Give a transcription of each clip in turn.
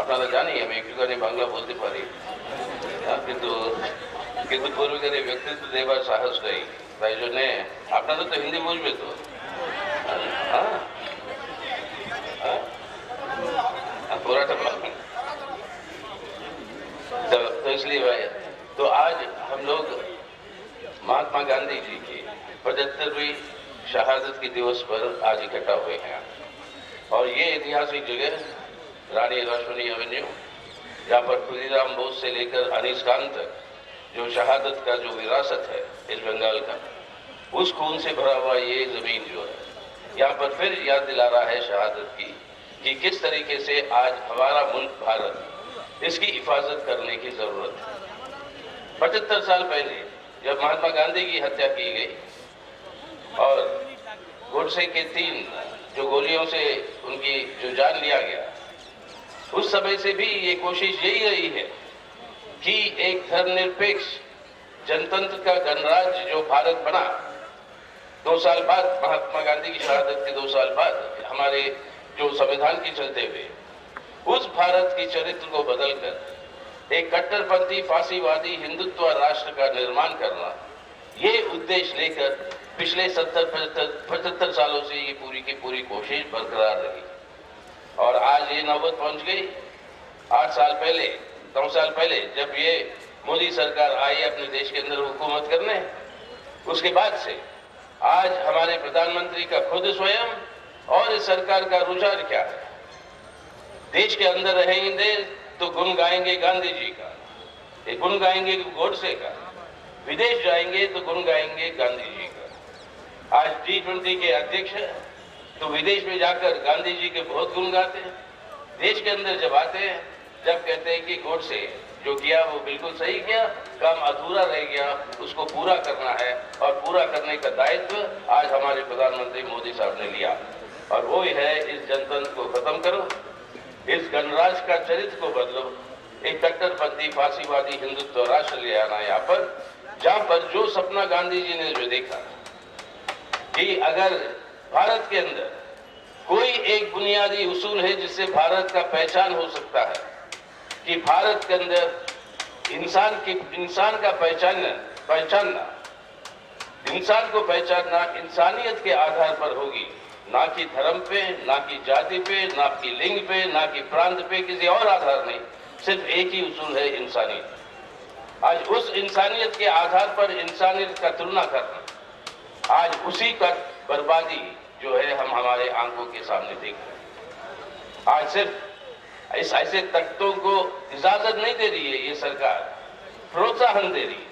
আপনারা জানি আমি একটুখানি বাংলা বলতে পারি, কিন্তু কিন্তু পূর্বকারে ব্যক্তিত্ব দেবার সাহস নেই, তাই জন্যে আপনারা তো হিন্দি বুঝবে তো। हाँ हाँ पूरा तो इसलिए भाई, तो आज हम लोग महात्मा गांधी जी की 75वीं शहादत के दिवस पर आज इकट्ठा हुए हैं। और ये ऐतिहासिक जगह रानी राष्ट्रपति एवेन्यू, जहाँ पर खुदीराम बोस से लेकर अनीस खान तक जो शहादत का जो विरासत है इस बंगाल का, उस खून से भरा हुआ ये जमीन जो है, यहाँ पर फिर याद दिला रहा है शहादत की कि किस तरीके से आज हमारा मुल्क भारत इसकी हिफाजत करने की जरूरत है। 75 साल पहले जब महात्मा गांधी की हत्या की गई और गोडसे के 3 जो गोलियों से उनकी जो जान लिया गया, उस समय से भी ये कोशिश यही रही है कि एक धर्मनिरपेक्ष जनतंत्र का गणराज्य जो भारत बना 2 साल बाद, महात्मा गांधी की शहादत के 2 साल बाद हमारे जो संविधान के चलते हुए, उस भारत की चरित्र को बदलकर एक कट्टरपंथी फांसीवादी हिंदुत्व राष्ट्र का निर्माण करना, ये उद्देश्य लेकर पिछले 70-75 सालों से ये पूरी की पूरी कोशिश बरकरार रही। और आज ये नौबत पहुंच गई 8 साल पहले, 9 साल पहले जब ये मोदी सरकार आई अपने देश के अंदर हुकूमत करने, उसके बाद से आज हमारे प्रधानमंत्री का खुद स्वयं और इस सरकार का रुझान क्या है। देश के अंदर रहेंगे तो गुण गाएंगे गांधी जी का, गुण गाएंगे गोडसे का, विदेश जाएंगे तो गुण गाएंगे गांधी जी का। आज G20 के अध्यक्ष हैं तो विदेश में जाकर गांधी जी के बहुत गुण गाते हैं, देश के अंदर जब आते हैं जब कहते हैं कि गोडसे जो किया वो बिल्कुल सही किया, काम अधूरा रह गया, उसको पूरा करना है, और पूरा करने का दायित्व आज हमारे प्रधानमंत्री मोदी साहब ने लिया। और वो है इस जनतंत्र को खत्म करो, इस गणराज्य का चरित्र को बदलो, एक कट्टरपंथी फांसीवादी हिंदुत्व राष्ट्र ले आना यहाँ पर, जहाँ पर जो सपना गांधी जी ने जो देखा कि अगर भारत के अंदर कोई एक बुनियादी उसूल है जिससे भारत का पहचान हो सकता है, कि भारत के अंदर इंसान का पहचानना इंसान को पहचानना इंसानियत के आधार पर होगी, ना कि धर्म पे, ना कि जाति पे, ना कि लिंग पे, ना कि प्रांत पे, किसी और आधार नहीं, सिर्फ एक ही उसूल है इंसानियत। आज उस इंसानियत के आधार पर इंसानियत का तुलना करना, आज उसी का बर्बादी जो है हम हमारे आंखों के सामने देख रहे हैं। आज सिर्फ इस ऐसे तख्तों को इजाजत नहीं दे रही है ये सरकार, प्रोत्साहन दे रही है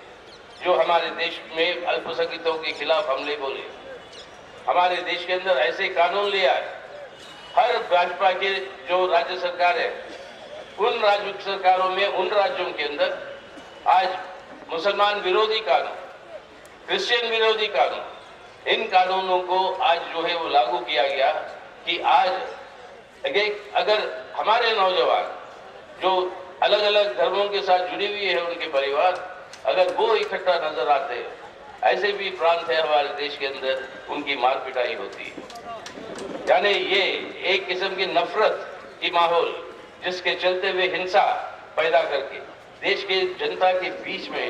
जो हमारे देश में अल्पसंख्यकों के खिलाफ हमले बोले, हमारे देश के अंदर ऐसे कानून लिया है। हर भाजपा के जो राज्य सरकार है, उन राज्य सरकारों में, उन राज्यों के अंदर आज मुसलमान विरोधी कानून, क्रिश्चियन विरोधी कानून, इन कानूनों को आज जो है वो लागू किया गया कि आज अगर हमारे नौजवान जो अलग अलग धर्मों के साथ जुड़ी हुई है, उनके परिवार अगर वो इकट्ठा नजर आते हैं, ऐसे भी प्रांत है हमारे देश के अंदर, उनकी मार पिटाई होती है। यानी ये एक किस्म की नफरत की माहौल, जिसके चलते हुए हिंसा पैदा करके देश के जनता के बीच में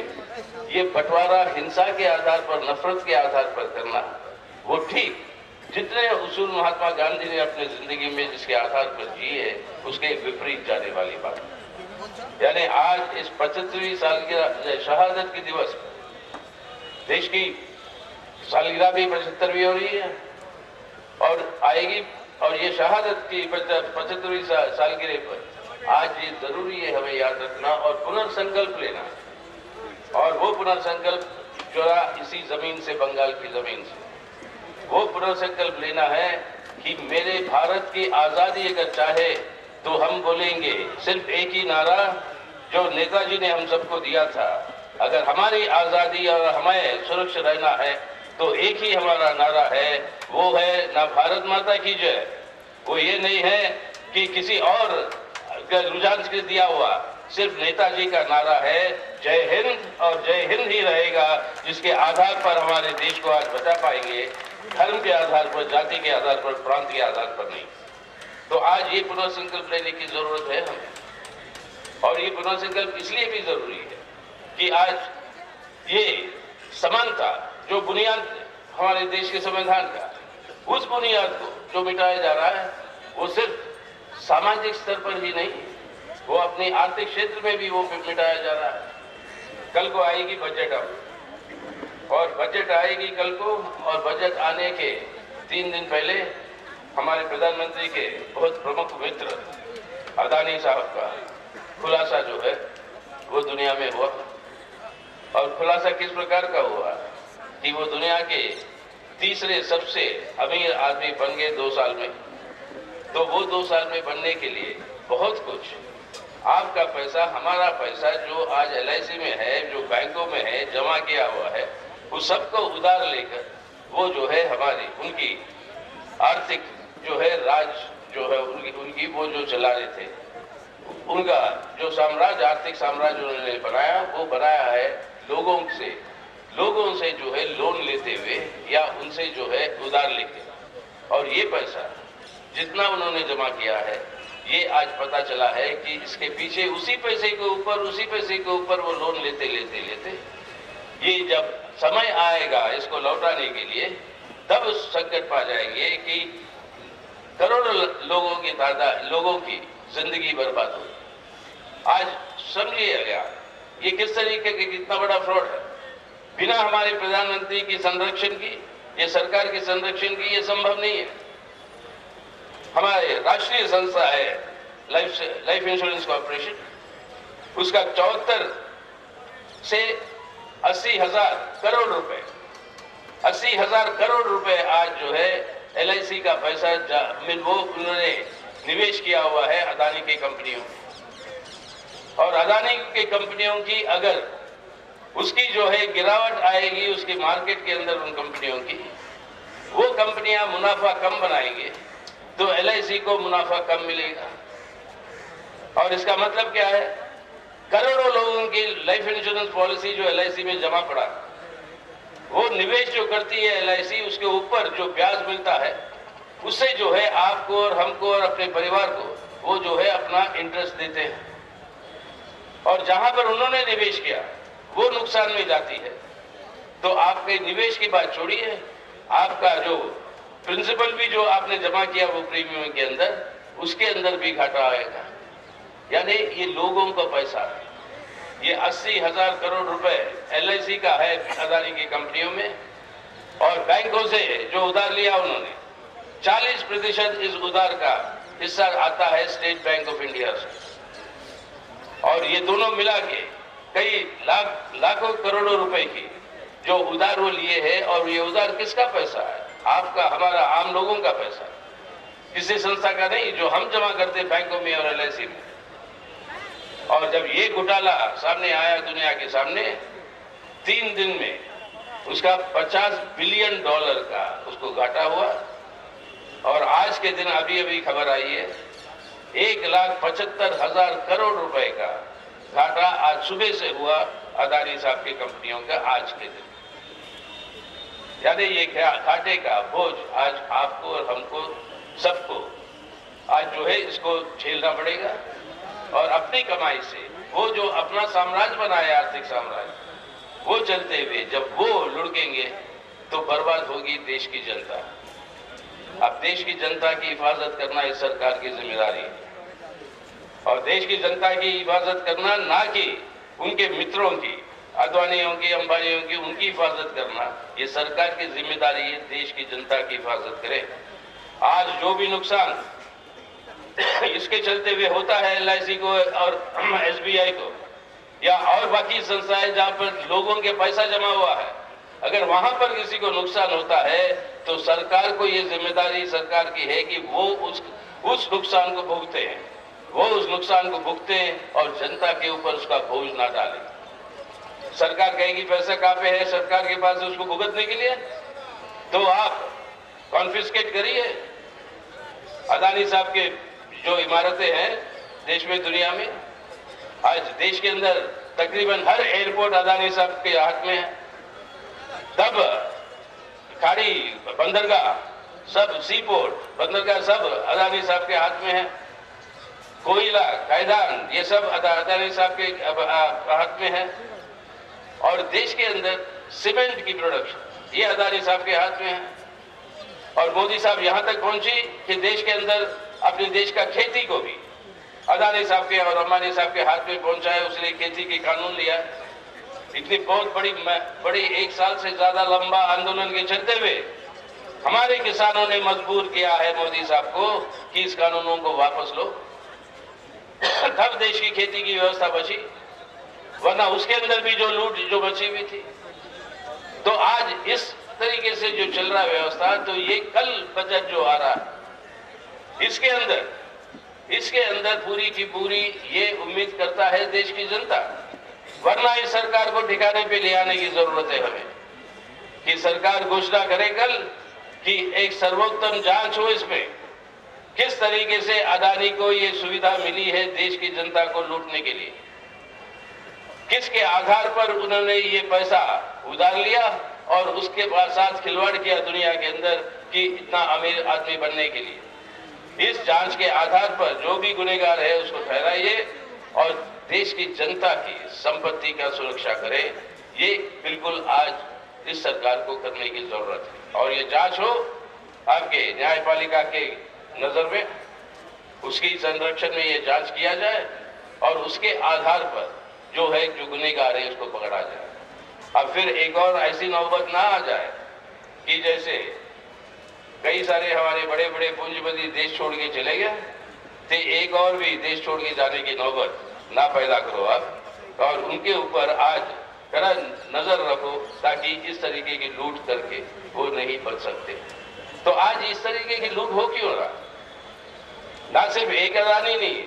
ये बंटवारा हिंसा के आधार पर, नफरत के आधार पर करना, वो ठीक जितने उसूल महात्मा गांधी ने अपने जिंदगी में जिसके आधार पर जिए है, उसके विपरीत जाने वाली बात। यानी आज इस 75वीं साल की शहादत के दिवस पर देश की सालगिरह भी 75वीं हो रही है और आएगी, और ये शहादत की 75वीं सालगिरह पर आज ये जरूरी है हमें याद रखना और पुनर्संकल्प लेना। और वो पुनर्संकल्प जोड़ा इसी जमीन से, बंगाल की जमीन से, वो पुनर्संकल्प लेना है कि मेरे भारत की आजादी अगर चाहे तो हम बोलेंगे सिर्फ एक ही नारा जो नेताजी ने हम सबको दिया था, अगर हमारी आजादी और हमें सुरक्षित रहना है तो एक ही हमारा नारा है, वो है ना भारत माता की जय, वो ये नहीं है कि किसी और रुझान से दिया हुआ, सिर्फ नेताजी का नारा है जय हिंद, और जय हिंद ही रहेगा, जिसके आधार पर हमारे देश को आज बचा पाएंगे, धर्म के आधार पर, जाति के आधार पर, प्रांत के आधार पर नहीं। तो आज ये पुनर्संकल्प लेने की जरूरत है हमें। और ये पुनर्संकल्प इसलिए भी जरूरी है कि आज ये समानता जो बुनियाद हमारे देश के संविधान का, उस बुनियाद को जो मिटाया जा रहा है वो सिर्फ सामाजिक स्तर पर ही नहीं, वो अपनी आर्थिक क्षेत्र में भी वो मिटाया जा रहा है। कल को आएगी बजट और बजट आएगी कल को, और बजट आने के 3 दिन पहले हमारे प्रधानमंत्री के बहुत प्रमुख मित्र अदानी साहब का खुलासा जो है वो दुनिया में हुआ। और खुलासा किस प्रकार का हुआ कि वो दुनिया के तीसरे सबसे अमीर आदमी बन गए 2 साल में। तो वो 2 साल में बनने के लिए बहुत कुछ, आपका पैसा, हमारा पैसा जो आज LIC में है, जो बैंकों में है, जमा किया हुआ है, उस सबको उधार लेकर वो जो है हमारी उनकी आर्थिक जो है राज जो है उनकी वो जो चला रहे थे, उनका जो साम्राज्य, आर्थिक साम्राज्य उन्होंने बनाया, वो बनाया है लोगों से जो है लोन लेते हुए या उनसे जो है उधार लेके। और ये पैसा जितना उन्होंने जमा किया है, ये आज पता चला है कि इसके पीछे उसी पैसे के ऊपर वो लोन लेते ये जब समय आएगा इसको लौटाने के लिए, तब उस संकट पा जाएंगे कि करोड़ों लोगों की जिंदगी बर्बाद हो। आज समझिएगा ये किस तरीके के कितना बड़ा फ्रॉड है। बिना हमारे प्रधानमंत्री की संरक्षण की, ये सरकार की संरक्षण की, ये संभव नहीं है। हमारे राष्ट्रीय संस्था है लाइफ इंश्योरेंस कॉर्पोरेशन, उसका 74 से 80,000 करोड़ रुपए, 80,000 करोड़ रुपए आज जो है LIC का पैसा वो उन्होंने निवेश किया हुआ है अदानी की कंपनियों में। और अदानी की कंपनियों की अगर उसकी जो है गिरावट आएगी उसकी मार्केट के अंदर, उन कंपनियों की, वो कंपनियां मुनाफा कम बनाएंगे तो LIC को मुनाफा कम मिलेगा। और इसका मतलब क्या है, करोड़ों लोगों की लाइफ इंश्योरेंस पॉलिसी जो LIC में जमा पड़ा, वो निवेश जो करती है LIC, उसके ऊपर जो ब्याज मिलता है उससे जो है आपको और हमको और अपने परिवार को वो जो है अपना इंटरेस्ट देते हैं। और जहां पर उन्होंने निवेश किया वो नुकसान में जाती है, तो आपके निवेश की बात छोड़िए, आपका जो प्रिंसिपल भी जो आपने जमा किया वो प्रीमियम के अंदर, उसके अंदर भी घाटा आएगा। यानी ये लोगों का पैसा, ये 80,000 करोड़ रुपए LIC का है अदानी की कंपनियों में। और बैंकों से जो उधार लिया उन्होंने, 40% इस उधार का हिस्सा आता है स्टेट बैंक ऑफ इंडिया से। और ये दोनों मिला के कई लाखों करोड़ों रुपए की जो उधार वो लिए है। और ये उधार किसका पैसा है? आपका, हमारा, आम लोगों का पैसा, किसी संस्था का नहीं जो हम जमा करते बैंकों में और LIC में। और जब ये घोटाला सामने आया दुनिया के सामने, 3 दिन में उसका $50 बिलियन का उसको घाटा हुआ। और आज के दिन अभी खबर आई है 1,75,000 करोड़ रुपए का घाटा आज सुबह से हुआ अदानी साहब की कंपनियों का आज के दिन। यानी ये घाटे का बोझ आज आपको और हमको सबको आज जो है इसको झेलना पड़ेगा। और अपनी कमाई से वो जो अपना साम्राज्य बनाया, आर्थिक साम्राज्य, वो चलते हुए जब वो लुढ़केंगे तो बर्बाद होगी देश की जनता। अब देश की जनता की हिफाजत करना इस सरकार की जिम्मेदारी है। और देश की जनता की हिफाजत करना, ना कि उनके मित्रों की, अदानियों की, अंबानियों की, उनकी हिफाजत करना, ये सरकार की जिम्मेदारी है। देश की जनता की हिफाजत करे। आज जो भी नुकसान इसके चलते हुए होता है LIC को और SBI को या और बाकी संस्थाएं जहां पर लोगों के पैसा जमा हुआ है, अगर वहां पर किसी को नुकसान होता है तो सरकार को ये जिम्मेदारी सरकार की है कि वो उस नुकसान को भुगते हैं, वो उस नुकसान को भुगते हैं और जनता के ऊपर उसका बोझ ना डालें। सरकार कहेगी पैसा कहां पे है सरकार के पास उसको भुगतने के लिए, तो आप कॉन्फिस्केट करिए। अदानी साहब के जो इमारतें हैं देश में, दुनिया में, आज देश के अंदर तकरीबन हर एयरपोर्ट अदानी साहब के हाथ में है। तब खाड़ी, बंदरगाह, सब सी पोर्ट, बंदरगाह सब अदानी साहब के हाथ में है। कोयला, कैदान, ये सब अदानी साहब के हाथ में है। और देश के अंदर सीमेंट की प्रोडक्शन, ये अदानी साहब के हाथ में है। और मोदी साहब यहां तक पहुंची कि देश के अंदर अपने देश का खेती को भी अदानी साहब के और अंबानी साहब के हाथ में पहुंचाए, उसने खेती के कानून लिया। इतनी बहुत बड़ी 1 साल से ज्यादा लंबा आंदोलन के चलते हुए हमारे किसानों ने मजबूर किया है मोदी साहब को कि इस कानूनों को वापस लो, तब देश की खेती की व्यवस्था बची, वरना उसके अंदर भी जो लूट जो बची हुई थी। तो आज इस तरीके से जो चल रहा है व्यवस्था, तो ये कल बजट जो आ रहा है इसके अंदर पूरी की पूरी ये उम्मीद करता है देश की जनता, वरना इस सरकार को ठिकाने पे ले आने की जरूरत है हमें, कि सरकार घोषणा करे कल कि एक सर्वोत्तम जांच हो इसमें, किस तरीके से अदानी को ये सुविधा मिली है देश की जनता को लूटने के लिए, किसके आधार पर उन्होंने ये पैसा उधार लिया और उसके साथ खिलवाड़ किया दुनिया के अंदर कि इतना अमीर आदमी बनने के लिए। इस जांच के आधार पर जो भी गुनहगार है उसको ठहराइए और देश की जनता की संपत्ति का सुरक्षा करे। ये बिल्कुल आज इस सरकार को करने की जरूरत है। और ये जांच हो आपके न्यायपालिका के नजर में, उसकी संरक्षण में ये जांच किया जाए और उसके आधार पर जो है जो गुनहगार है उसको पकड़ा जाए। अब फिर एक और ऐसी नौबत ना आ जाए कि जैसे कई सारे हमारे बड़े बड़े पूंजीपति देश छोड़ के चले गए, तो एक और भी देश छोड़ के जाने की नौबत ना पैदा करो आप, और उनके ऊपर आज जरा नजर रखो ताकि इस तरीके की लूट करके वो नहीं बच सकते। तो आज इस तरीके की लूट हो क्यों रहा? ना सिर्फ एक अदानी नहीं है,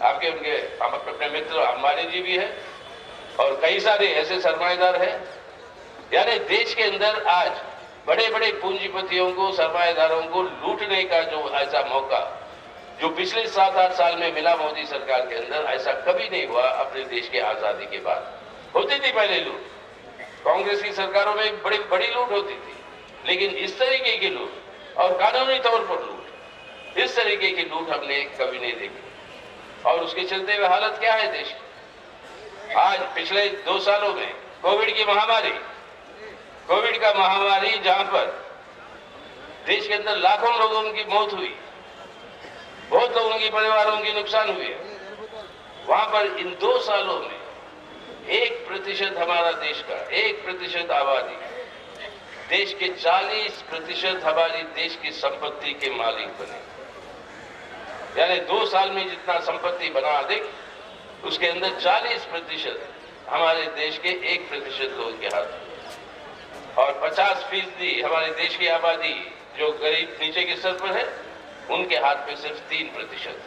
आपके उनके अपने मित्र अंबानी जी भी है और कई सारे ऐसे सरमाएदार हैं। यानी देश के अंदर आज बड़े बड़े पूंजीपतियों को, सरमाएदारों को लूटने का जो ऐसा मौका जो पिछले 7-8 साल में मिला मोदी सरकार के अंदर, ऐसा कभी नहीं हुआ अपने देश के आजादी के बाद। होती थी पहले लूट, कांग्रेस की सरकारों में बड़ी लूट होती थी, लेकिन इस तरीके की लूट और कानूनी तौर पर लूट, इस तरीके की लूट हमने कभी नहीं देखी। और उसके चलते हुए हालत क्या है देश की? आज पिछले 2 सालों में कोविड का महामारी, जहां पर देश के अंदर लाखों लोगों की मौत हुई, बहुत लोगों की परिवारों की नुकसान हुई है, वहां पर इन 2 सालों में 1% हमारा देश का 1% आबादी, देश के 40% हमारी देश की संपत्ति के मालिक बने। यानी 2 साल में जितना संपत्ति बना अधिक, उसके अंदर 40% हमारे देश के 1% लोगों के हाथ में, और 50% हमारे देश की आबादी जो गरीब नीचे के स्तर पर है उनके हाथ में सिर्फ 3%।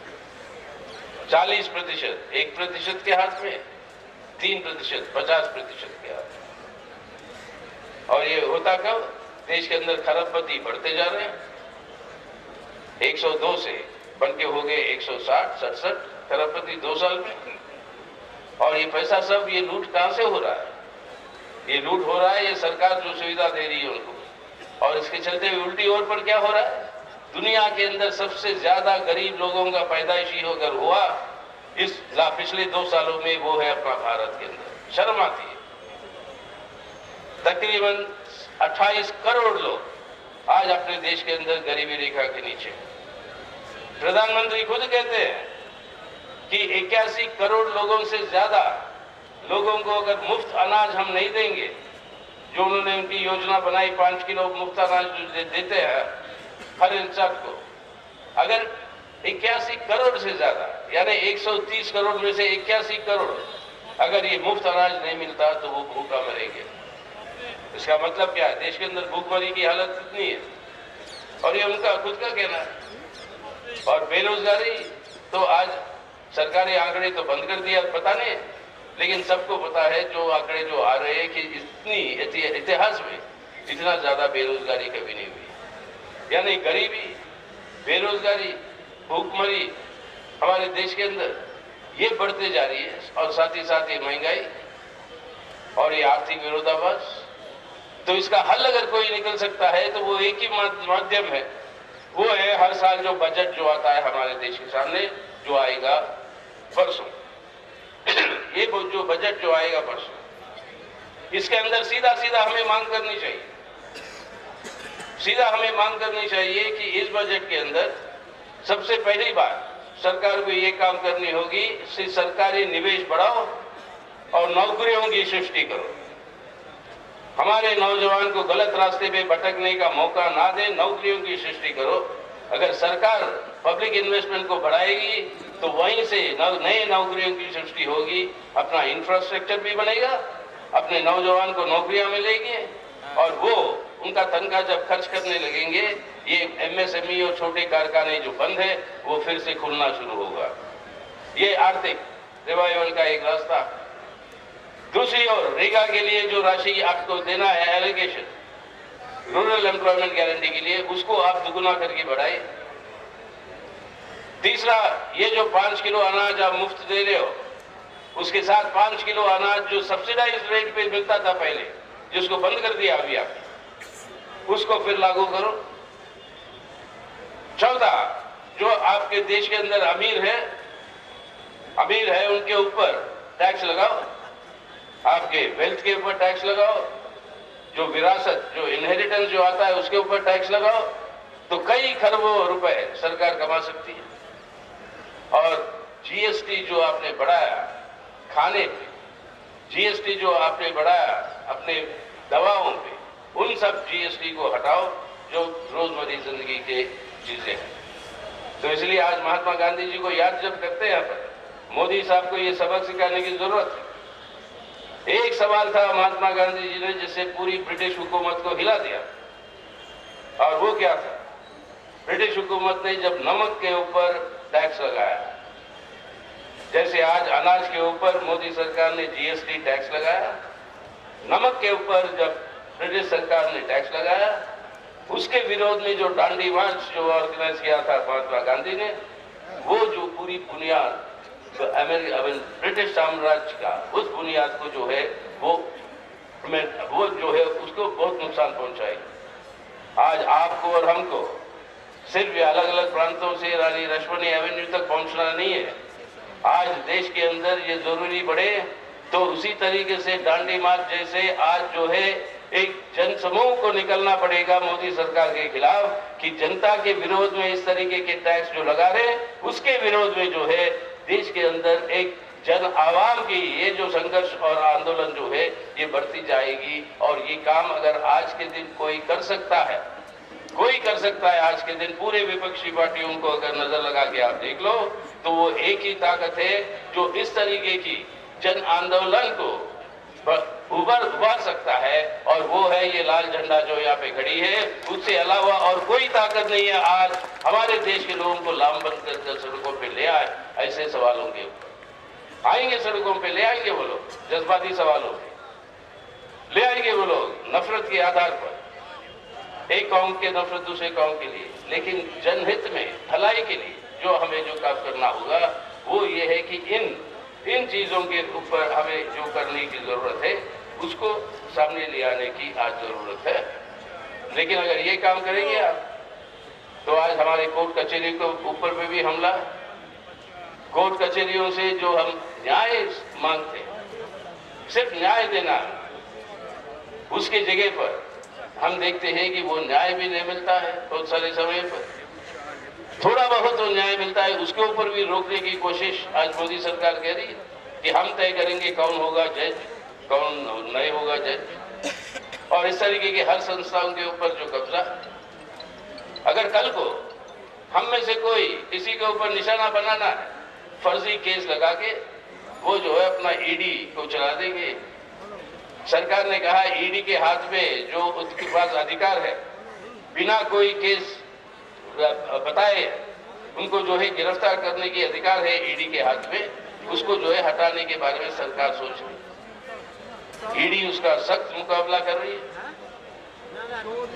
40% 1% के हाथ में, 3% 50% के हाथ में। और ये होता कब? देश के अंदर खरबपति बढ़ते जा रहे हैं, 102 से बन के हो गए 160-67 खरबपति 2 साल में। और ये पैसा सब ये लूट कहां से हो रहा है? ये लूट हो रहा है ये सरकार जो सुविधा दे रही है उनको। और इसके चलते हुए उल्टी ओर पर क्या हो रहा है? दुनिया के अंदर सबसे ज्यादा गरीब लोगों का पैदाइशी अगर हुआ इस पिछले 2 सालों में, वो है अपना भारत के अंदर। शर्म आती है। तकरीबन 28 करोड़ लोग आज अपने देश के अंदर गरीबी रेखा के नीचे। प्रधानमंत्री खुद कहते हैं कि 81 करोड़ लोगों से ज्यादा लोगों को अगर मुफ्त अनाज हम नहीं देंगे, जो उन्होंने उनकी योजना बनाई 5 किलो मुफ्त अनाज देते हैं हर इंसान को, अगर 81 करोड़ से ज्यादा यानी 130 करोड़ में से 81 करोड़ अगर ये मुफ्त अनाज नहीं मिलता तो वो भूखा मरेंगे। इसका मतलब क्या है? देश के अंदर भूखमरी की हालत कितनी है, और ये उनका खुद का कहना है। और बेरोजगारी तो आज सरकारी आंकड़े तो बंद कर दिया, पता नहीं, लेकिन सबको पता है जो आंकड़े जो आ रहे हैं कि इतनी इतिहास में इतना ज्यादा बेरोजगारी कभी नहीं हुई। यानी गरीबी, बेरोजगारी, भूखमरी हमारे देश के अंदर ये बढ़ते जा रही है, और साथ ही साथ ये महंगाई और ये आर्थिक विरोधाभास। तो इसका हल अगर कोई निकल सकता है तो वो एक ही माध्यम है, वो है हर साल जो बजट जो आता है हमारे देश के सामने, जो आएगा परसों, ये जो बजट जो आएगा परसों, इसके अंदर सीधा सीधा हमें मांग करनी चाहिए, सीधा हमें मांग करनी चाहिए कि इस बजट के अंदर सबसे पहली बात सरकार को ये काम करनी होगी कि सरकारी निवेश बढ़ाओ और नौकरियों की सृष्टि करो। हमारे नौजवान को गलत रास्ते पे भटकने का मौका ना दे, नौकरियों की सृष्टि करो। अगर सरकार पब्लिक इन्वेस्टमेंट को बढ़ाएगी तो वहीं से नए नौकरियों की सृष्टि होगी, अपना इंफ्रास्ट्रक्चर भी बनेगा, अपने नौजवान को नौकरियां मिलेगी और वो उनका तनख्वाह जब खर्च करने लगेंगे, ये एमएसएमई और छोटे कारखाने जो बंद है वो फिर से खुलना शुरू होगा। ये आर्थिक रिवाइवल का एक रास्ता। दूसरी ओर रेगा के लिए जो राशि आपको देना है एलोकेशन, रूरल एम्प्लॉयमेंट गारंटी के लिए, उसको आप दुगुना करके बढ़ाए। तीसरा, ये जो 5 किलो अनाज आप मुफ्त दे रहे हो, उसके साथ 5 किलो अनाज जो सब्सिडाइज रेट पे मिलता था पहले, जिसको बंद कर दिया अभी आपने, उसको फिर लागू करो। चौथा, जो आपके देश के अंदर अमीर है उनके ऊपर टैक्स लगाओ, आपके वेल्थ के ऊपर टैक्स लगाओ, जो विरासत जो इनहेरिटेंस जो आता है उसके ऊपर टैक्स लगाओ, तो कई खरबों रुपए सरकार कमा सकती है। और जीएसटी जो आपने बढ़ाया खाने पे, जीएसटी जो आपने बढ़ाया अपने दवाओं पे, उन सब जीएसटी को हटाओ जो रोजमर्रा जिंदगी के चीजें हैं। तो इसलिए आज महात्मा गांधी जी को याद जब करते हैं, यहाँ पर मोदी साहब को ये सबक सिखाने की जरूरत है। एक सवाल था महात्मा गांधी जी ने जिससे पूरी ब्रिटिश हुकूमत को हिला दिया, और वो क्या था? ब्रिटिश हुकूमत ने जब नमक के ऊपर टैक्स लगाया, जैसे आज अनाज के ऊपर मोदी सरकार ने जीएसटी टैक्स लगाया, नमक के ऊपर जब ब्रिटिश सरकार ने टैक्स लगाया, उसके विरोध में जो दांडी मार्च जो ऑर्गेनाइज किया था महात्मा गांधी ने, वो जो पूरी बुनियाद तो ब्रिटिश साम्राज्य का उस बुनियाद को जो है वो जो है उसको बहुत नुकसान पहुंचाई। आज आपको और हमको सिर्फ अलग अलग प्रांतों से रानी रश्मनी एवेन्यू तक पहुंचना नहीं है। आज देश के अंदर ये जरूरी पड़े तो उसी तरीके से दांडी मार्च जैसे आज जो है एक जन समूह को निकलना पड़ेगा मोदी सरकार के खिलाफ कि जनता के विरोध में इस तरीके के टैक्स जो लगा रहे उसके विरोध में जो है देश के अंदर एक जन आवाम की ये जो संघर्ष और आंदोलन जो है ये बढ़ती जाएगी। और ये काम अगर आज के दिन कोई कर सकता है, कोई कर सकता है आज के दिन, पूरे विपक्षी पार्टियों को अगर नजर लगा के आप देख लो तो वो एक ही ताकत है जो इस तरीके की जन आंदोलन को उभार सकता है, और वो है ये लाल झंडा जो यहाँ पे खड़ी है। उससे अलावा और कोई ताकत नहीं है आज हमारे देश के लोगों को लामबंद कर सड़कों पे ले आए। ऐसे सवालों के ऊपर आएंगे, सड़कों पे ले आएंगे वो लोग, जज्बाती सवालों पे ले आएंगे वो लोग, नफरत के आधार पर, एक कौम के नफरत दूसरे कौम के लिए। लेकिन जनहित में भलाई के लिए जो हमें जो काम करना होगा वो ये है कि इन चीजों के ऊपर हमें जो करने की जरूरत है उसको सामने ले आने की आज जरूरत है। लेकिन अगर ये काम करेंगे आप तो आज हमारे कोर्ट कचहरी के ऊपर पे भी हमला, कोर्ट कचहरियों से जो हम न्याय मांगते हैं, सिर्फ न्याय देना, उसके जगह पर हम देखते हैं कि वो न्याय भी नहीं मिलता है। बहुत सारे समय पर थोड़ा बहुत तो न्याय मिलता है, उसके ऊपर भी रोकने की कोशिश आज मोदी सरकार कह रही है कि हम तय करेंगे कौन होगा जज, कौन नहीं होगा जज, और इस तरीके के हर संस्थाओं के ऊपर जो कब्जा। अगर कल को हम में से कोई किसी के ऊपर निशाना बनाना है, फर्जी केस लगा के वो जो है अपना ईडी को चला देंगे। सरकार ने कहा ईडी के हाथ में जो उसके पास अधिकार है, बिना कोई केस बताए उनको जो है गिरफ्तार करने की अधिकार है ईडी के हाथ में, उसको जो है हटाने के बारे में सरकार सोच रही। ईडी उसका सख्त मुकाबला कर रही है।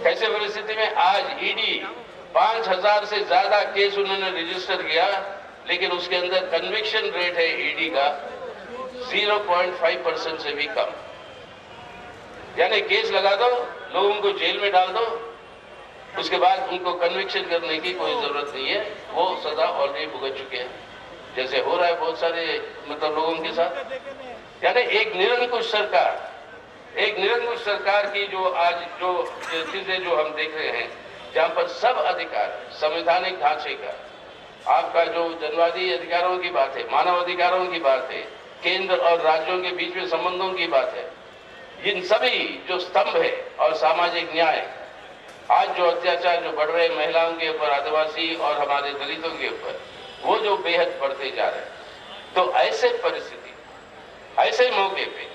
ऐसे परिस्थिति में आज ईडी 5000 से ज्यादा केस उन्होंने रजिस्टर किया, लेकिन उसके अंदर कन्विक्शन रेट है ईडी का 0.5% से भी कम। यानी केस लगा दो, लोगों को जेल में डाल दो, उसके बाद उनको कन्विक्शन करने की कोई जरूरत नहीं है, वो सजा ऑलरेडी भुगत चुके हैं। जैसे हो रहा है बहुत सारे मतलब लोगों के साथ। यानी एक निरंकुश सरकार की जो आज जो चीजें जो हम देख रहे हैं, जहां पर सब अधिकार संवैधानिक ढांचे का, आपका जो जनवादी अधिकारों की बात है, मानव अधिकारों की बात है, केंद्र और राज्यों के बीच में संबंधों की बात है, इन सभी जो स्तंभ है और सामाजिक न्याय, आज जो अत्याचार जो बढ़ रहे महिलाओं के ऊपर, आदिवासी और हमारे दलितों के ऊपर, वो जो बेहद बढ़ते जा रहे हैं, तो ऐसे परिस्थिति, ऐसे मौके पे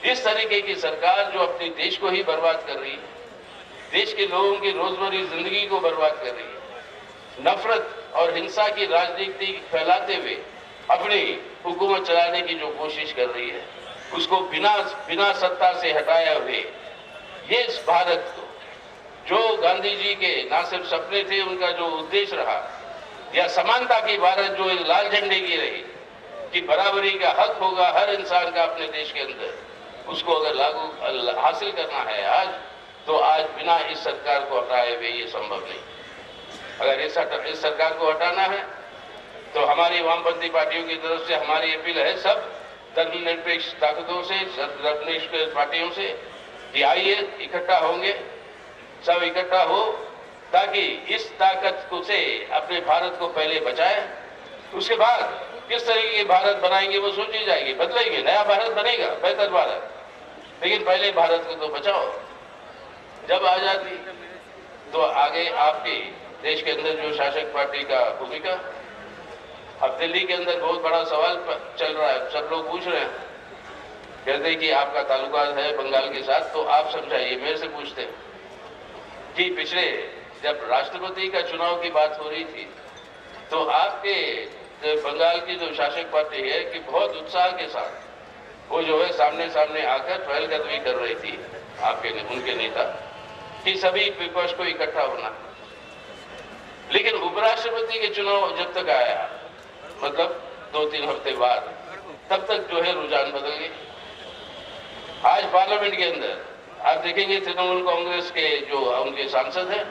इस तरीके की सरकार जो अपने देश को ही बर्बाद कर रही है, देश के लोगों की रोजमर्रा जिंदगी को बर्बाद कर रही है, नफरत और हिंसा की राजनीति फैलाते हुए अपनी हुकूमत चलाने की जो कोशिश कर रही है, उसको बिना सत्ता से हटाए हुए ये इस भारत को, जो गांधी जी के ना सिर्फ सपने थे, उनका जो उद्देश्य रहा, या समानता की भारत जो लाल झंडे की रही कि बराबरी का हक होगा हर इंसान का अपने देश के अंदर, उसको अगर लागू हासिल करना है आज, तो आज बिना इस सरकार को हटाए हुए ये संभव नहीं। अगर इस सरकार को हटाना है तो हमारी वामपंथी पार्टियों की तरफ से हमारी अपील है सब धर्मनिरपेक्ष ताकतों से, धर्मनिरपेक्ष पार्टियों से कि आइए इकट्ठा होंगे, सब इकट्ठा हो, ताकि इस ताकत को से अपने भारत को पहले बचाए, उसके बाद किस तरीके की भारत बनाएंगे वो सोची जाएगी, बदलेंगे, नया भारत बनेगा, बेहतर भारत, लेकिन पहले भारत को तो बचाओ। जब आजादी तो आगे आपके देश के अंदर जो शासक पार्टी का भूमिका, अब दिल्ली के अंदर बहुत बड़ा सवाल चल रहा है, सब लोग पूछ रहे हैं, कहते हैं कि आपका ताल्लुका है बंगाल के साथ, तो आप समझाइए, मेरे से पूछते हैं कि पिछले जब राष्ट्रपति का चुनाव की बात हो रही थी तो आपके बंगाल की जो शासक पार्टी है कि बहुत उत्साह के साथ वो जो है सामने सामने आकर पहलकदमी कर रही थी, आपके उनके नेता, कि सभी विपक्ष को इकट्ठा होना। लेकिन उपराष्ट्रपति के चुनाव जब तक आया, मतलब 2-3 हफ्ते बाद, तब तक जो है रुझान बदल गए। आज पार्लियामेंट के अंदर आप देखेंगे तृणमूल कांग्रेस के जो उनके सांसद हैं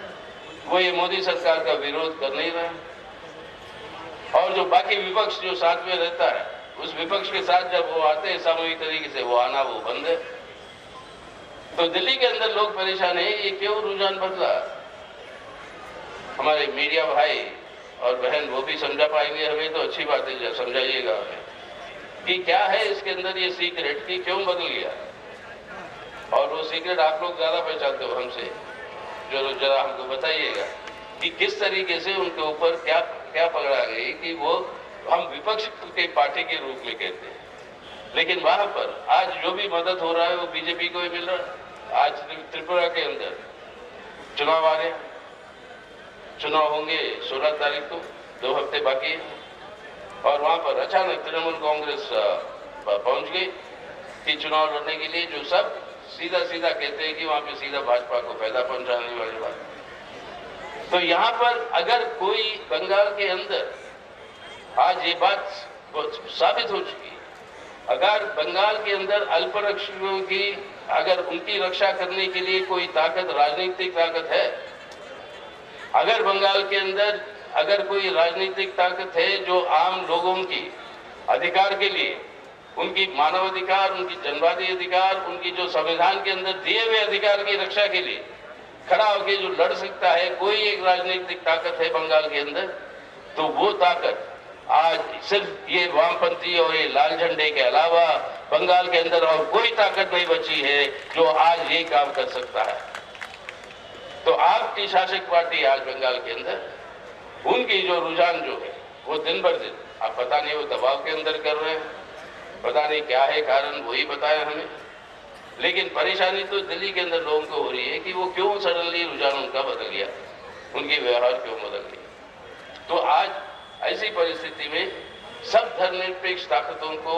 वो ये मोदी सरकार का विरोध कर नहीं रहे, और जो बाकी विपक्ष जो साथ में रहता है, उस विपक्ष के साथ जब वो आते हैं सामूहिक तरीके से, वो आना वो बंद है। तो दिल्ली के अंदर लोग परेशान है, ये क्यों रुझान बदला? हमारे मीडिया भाई और बहन वो भी समझा पाएंगे हमें, तो अच्छी बात है, समझाइएगा हमें कि क्या है इसके अंदर ये सीक्रेट कि क्यों बदल गया, और वो सीक्रेट आप लोग ज्यादा पहचानते हो हमसे, जो जरा हमको बताइएगा कि किस तरीके से उनके ऊपर क्या क्या पकड़ा गई कि वो हम विपक्ष के पार्टी के रूप में कहते हैं, लेकिन वहां पर आज जो भी मदद हो रहा है वो बीजेपी को ही मिल रहा है। आज त्रिपुरा के अंदर चुनाव आ गए, चुनाव होंगे 16 तारीख को, 2 हफ्ते बाकी है, और वहां पर अचानक तृणमूल कांग्रेस पहुंच गई कि चुनाव लड़ने के लिए, जो सब सीधा सीधा कहते हैं कि वहां पे सीधा भाजपा को फायदा पहुंचाने वाली बात। तो यहां पर अगर कोई बंगाल के अंदर आज ये बात साबित हो चुकी है, अगर बंगाल के अंदर अल्पसंख्यकों की अगर उनकी रक्षा करने के लिए कोई ताकत, राजनीतिक ताकत है, अगर बंगाल के अंदर अगर कोई राजनीतिक ताकत है जो आम लोगों की अधिकार के लिए, उनकी मानवाधिकार, उनकी जनवादी अधिकार, उनकी जो संविधान के अंदर दिए हुए अधिकार की रक्षा के लिए खड़ा होकर जो लड़ सकता है, कोई एक राजनीतिक ताकत है बंगाल के अंदर, तो वो ताकत आज सिर्फ ये वामपंथी और ये लाल झंडे के अलावा बंगाल के अंदर और कोई ताकत नहीं बची है जो आज ये काम कर सकता है। तो आपकी शासक पार्टी आज बंगाल के अंदर, उनकी जो रुझान जो है वो दिन भर दिन, आप पता नहीं वो दबाव के अंदर कर रहे हैं, पता नहीं क्या है कारण, वही बताया हमें, लेकिन परेशानी तो दिल्ली के अंदर लोगों को हो रही है कि वो क्यों सडनली रुझान उनका बदल गया, उनकी व्यवहार क्यों बदल गया। तो आज ऐसी परिस्थिति में सब धर्मनिरपेक्ष ताकतों को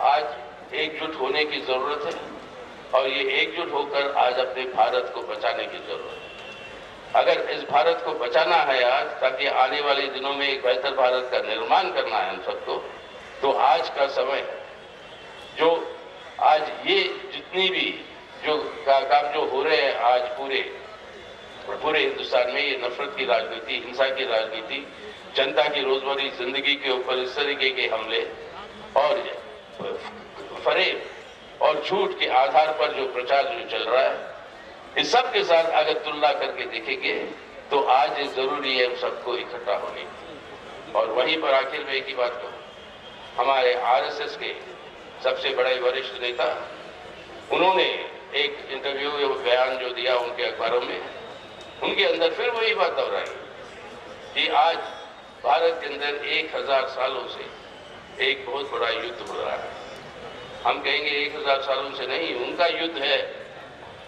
आज एकजुट होने की जरूरत है, और ये एकजुट होकर आज अपने भारत को बचाने की जरूरत है। अगर इस भारत को बचाना है आज, ताकि आने वाले दिनों में एक बेहतर भारत का निर्माण करना है हम सबको, तो आज का समय है। जो आज ये जितनी भी जो काम जो हो रहे हैं आज पूरे हिंदुस्तान में, ये नफरत की राजनीति, हिंसा की राजनीति, जनता की रोजमर्रा जिंदगी के ऊपर इस तरीके के हमले और फरेब और झूठ के आधार पर जो प्रचार जो चल रहा है, इस सब के साथ अगर तुलना करके देखेंगे तो आज जरूरी है सबको इकट्ठा होने। और वहीं पर आखिर में एक ही बात कहूं, हमारे आरएसएस के सबसे बड़े वरिष्ठ नेता, उन्होंने एक इंटरव्यू या बयान जो दिया उनके अखबारों में, उनके अंदर फिर वही बात दोहराई कि आज भारत के अंदर 1000 सालों से एक बहुत बड़ा युद्ध हो रहा है। हम कहेंगे 1000 सालों से नहीं, उनका युद्ध है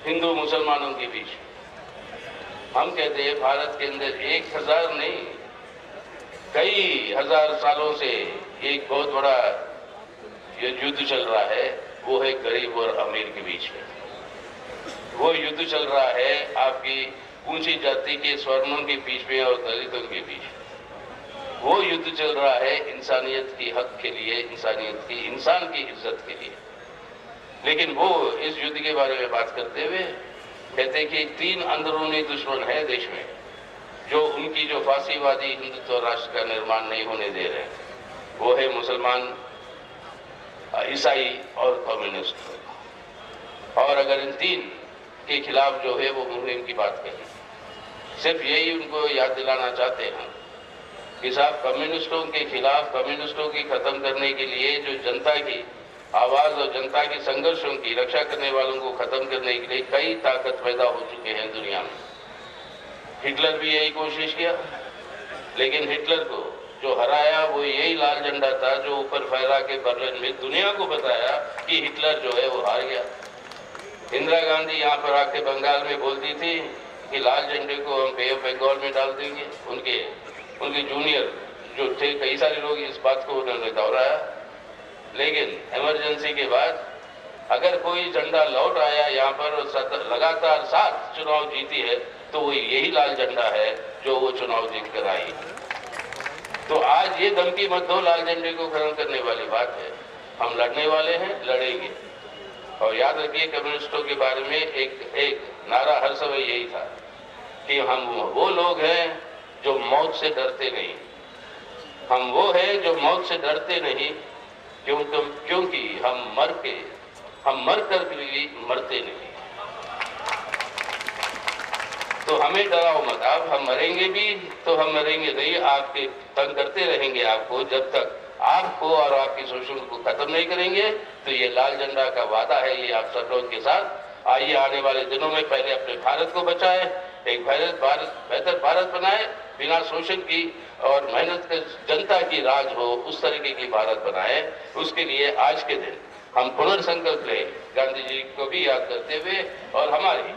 हिंदू मुसलमानों के बीच। हम कहते हैं भारत के अंदर 1000 नहीं, कई हजार सालों से एक बहुत बड़ा युद्ध चल रहा है, वो है गरीब और अमीर के बीच में। वो युद्ध चल रहा है आपकी ऊंची जाति के स्वर्णों के बीच में और दलितों के बीच। वो युद्ध चल रहा है इंसानियत की हक के लिए, इंसानियत की, इंसान की इज्जत के लिए। लेकिन वो इस युद्ध के बारे में बात करते हुए कहते हैं कि 3 अंदरूनी दुश्मन है देश में, जो उनकी जो फांसीवादी हिंदुत्व राष्ट्र का निर्माण नहीं होने दे रहे। वो है मुसलमान, ईसाई और कम्युनिस्ट। और अगर इन 3 के खिलाफ जो है वो मुहिम की बात करें, सिर्फ यही उनको याद दिलाना चाहते हैं कि साहब कम्युनिस्टों के खिलाफ, कम्युनिस्टों की खत्म करने के लिए जो जनता की आवाज और जनता की संघर्षों की रक्षा करने वालों को खत्म करने के लिए कई ताकत पैदा हो चुके हैं दुनिया में। हिटलर भी यही कोशिश किया, लेकिन हिटलर को जो हराया वो यही लाल झंडा था जो ऊपर फहरा के बर्लिन में दुनिया को बताया कि हिटलर जो है वो हार गया। इंदिरा गांधी यहाँ पर आके बंगाल में बोलती थी कि लाल झंडे को हम बे ऑफ बंगाल में डाल देंगे। उनके जूनियर जो थे कई सारे लोग इस बात को उन्होंने दोहराया, लेकिन इमरजेंसी के बाद अगर कोई झंडा लौट आया यहाँ पर लगातार 7 चुनाव जीती है तो वो यही लाल झंडा है जो वो चुनाव जीत कर आई। तो आज ये धमकी मत दो लाल झंडे को खत्म करने वाली बात है। हम लड़ने वाले हैं, लड़ेंगे। और याद रखिए कम्युनिस्टों के बारे में एक नारा हर समय यही था कि हम वो लोग हैं जो मौत से डरते नहीं। हम वो हैं जो मौत से डरते नहीं क्योंकि हम मर कर भी मरते नहीं। तो हमें डराओ मत आप, हम मरेंगे भी तो हम मरेंगे नहीं, आपके तंग करते रहेंगे आपको जब तक आपको और आपकी शोषण को खत्म नहीं करेंगे। तो ये लाल झंडा का वादा है ये आप सब लोगों के साथ। आइए आने वाले दिनों में पहले अपने भारत को बचाए, एक बेहतर भारत बनाए, बिना शोषण की और मेहनत के जनता की राज हो उस तरीके की भारत बनाए। उसके लिए आज के दिन हम पुनर्संकल्प लें, गांधी जी को भी याद करते हुए और हमारे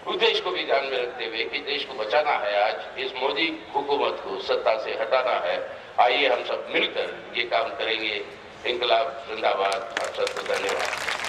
उद्देश्य को भी ध्यान में रखते हुए कि देश को बचाना है। आज इस मोदी हुकूमत को सत्ता से हटाना है। आइए हम सब मिलकर ये काम करेंगे। इंकलाब जिंदाबाद। आप सबको धन्यवाद।